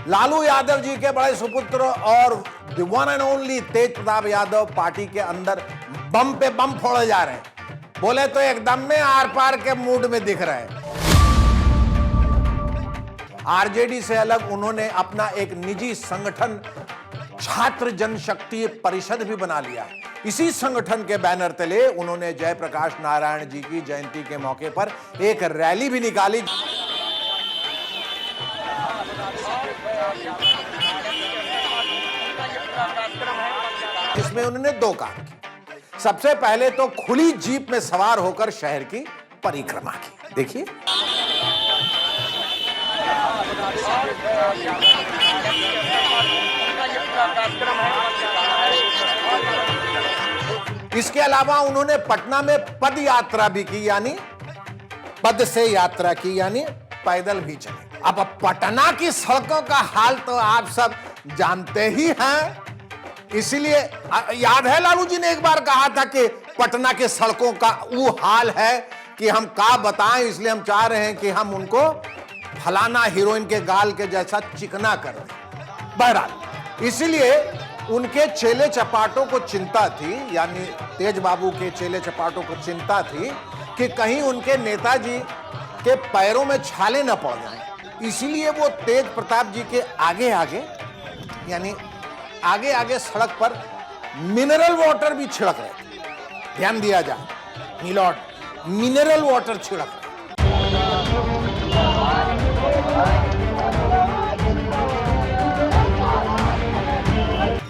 लालू यादव जी के बड़े सुपुत्र और the one and only Tej Pratap Yadav party के अंदर बम पे बम फोड़े जा रहे हैं। बोले तो एकदम में आर पार के मूड में दिख रहे हैं। आरजेडी से अलग उन्होंने अपना एक निजी संगठन छात्र जनशक्ति परिषद भी बना लिया। इसी संगठन के बैनर तले उन्होंने जयप्रकाश नारायण जी की जयंती के मौके पर एक रैली भी निकाली, जिसमें उन्होंने दो काम किए। सबसे पहले तो खुली जीप में सवार होकर शहर की परिक्रमा की। देखिए, इसके अलावा उन्होंने पटना में पद यात्रा भी की, यानी पद से यात्रा की, यानी पैदल भी चले। अब पटना की सड़कों का हाल तो आप सब जानते ही हैं, इसीलिए याद है लालू जी ने एक बार कहा था कि पटना के सड़कों का वो हाल है कि हम क्या बताएं, इसलिए हम चाह रहे हैं कि हम उनको फलाना हीरोइन के गाल के जैसा चिकना कर दें। बहरहाल, इसीलिए उनके चेले चपाटों को चिंता थी, यानी तेज बाबू के चेले चपाटों को चिंता थी कि कहीं उनके नेताजी के पैरों में छाले न पड़ जाएं। इसीलिए वो तेज प्रताप जी के आगे आगे, यानी आगे आगे सड़क पर मिनरल वाटर भी छिड़क रहे थे। ध्यान दिया जाए, मिलॉट, मिनरल वाटर छिड़क रहे।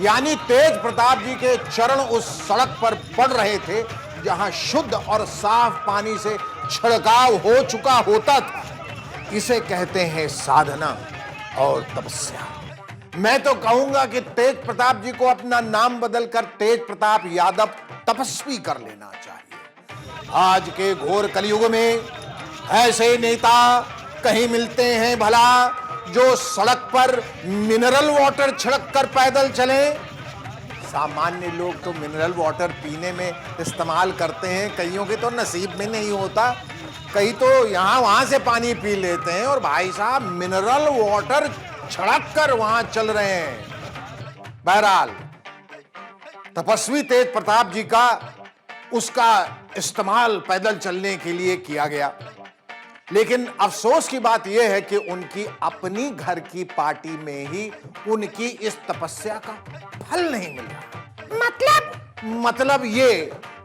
यानी तेज प्रताप जी के चरण उस सड़क पर पड़ रहे थे जहां शुद्ध और साफ पानी से छिड़काव हो चुका होता था। इसे कहते हैं साधना और तपस्या। मैं तो कहूंगा कि तेज प्रताप जी को अपना नाम बदलकर तेज प्रताप यादव तपस्वी कर लेना चाहिए। आज के घोर कलयुग में ऐसे नेता कहीं मिलते हैं भला जो सड़क पर मिनरल वाटर छिड़क कर पैदल चले? सामान्य लोग तो मिनरल वाटर पीने में इस्तेमाल करते हैं, कईयों के तो नसीब में नहीं होता, कई तो यहां वहां से पानी पी लेते हैं, और भाई साहब मिनरल वाटर छिड़क कर वहां चल रहे हैं। बहरहाल, तपस्वी तेज प्रताप जी का उसका इस्तेमाल पैदल चलने के लिए किया गया, लेकिन अफसोस की बात यह है कि उनकी अपनी घर की पार्टी में ही उनकी इस तपस्या का फल नहीं मिला। मतलब ये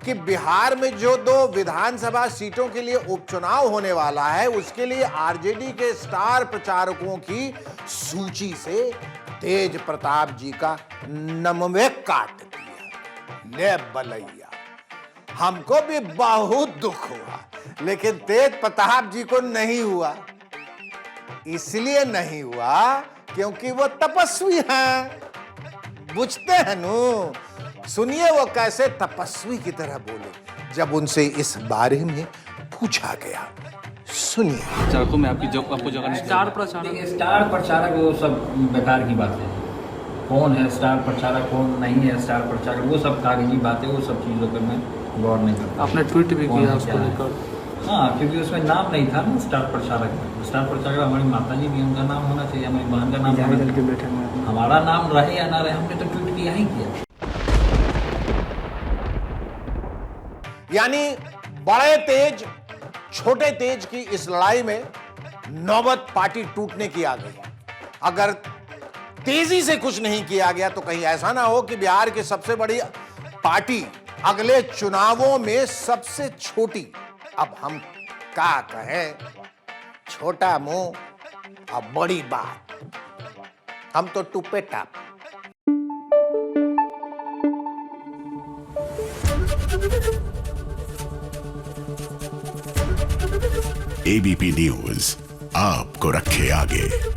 कि बिहार में जो 2 विधानसभा सीटों के लिए उपचुनाव होने वाला है, उसके लिए आरजेडी के स्टार प्रचारकों की सूची से तेज प्रताप जी का नमवे काट दिया। ले बलैया, हमको भी बहुत दुख हुआ, लेकिन तेज प्रताप जी को नहीं हुआ। इसलिए नहीं हुआ क्योंकि वो तपस्वी हैं, बुझते हैं नु। सुनिए वो कैसे तपस्वी की तरह बोले जब उनसे इस बारे में पूछा गया। सुनिए। प्रचारकों में आपको जगह स्टार प्रचारक, स्टार प्रचारक वो सब बेकार की बात है। कौन है स्टार प्रचारक, कौन नहीं है स्टार प्रचारक, वो सब कागजी बातें, वो सब चीज़ों पर मैं गौर नहीं करता। आपने ट्वीट भी किया उसको लेकर? हाँ, क्योंकि उसमें नाम नहीं था ना स्टार प्रचारक में। स्टार प्रचारक हमारी माता जी भी, उनका नाम होना चाहिए, हमारी बहन का नाम होना चाहिए। हमारा नाम रहे या ना रहे, हमने तो ट्वीट किया ही किया। यानी बड़े तेज छोटे तेज की इस लड़ाई में नौबत पार्टी टूटने की आ गई। अगर तेजी से कुछ नहीं किया गया तो कहीं ऐसा ना हो कि बिहार की सबसे बड़ी पार्टी अगले चुनावों में सबसे छोटी, अब हम क्या कहें, छोटा मुंह और बड़ी बात, हम तो टुप्पे टाप। एबीपी न्यूज आपको रखे आगे।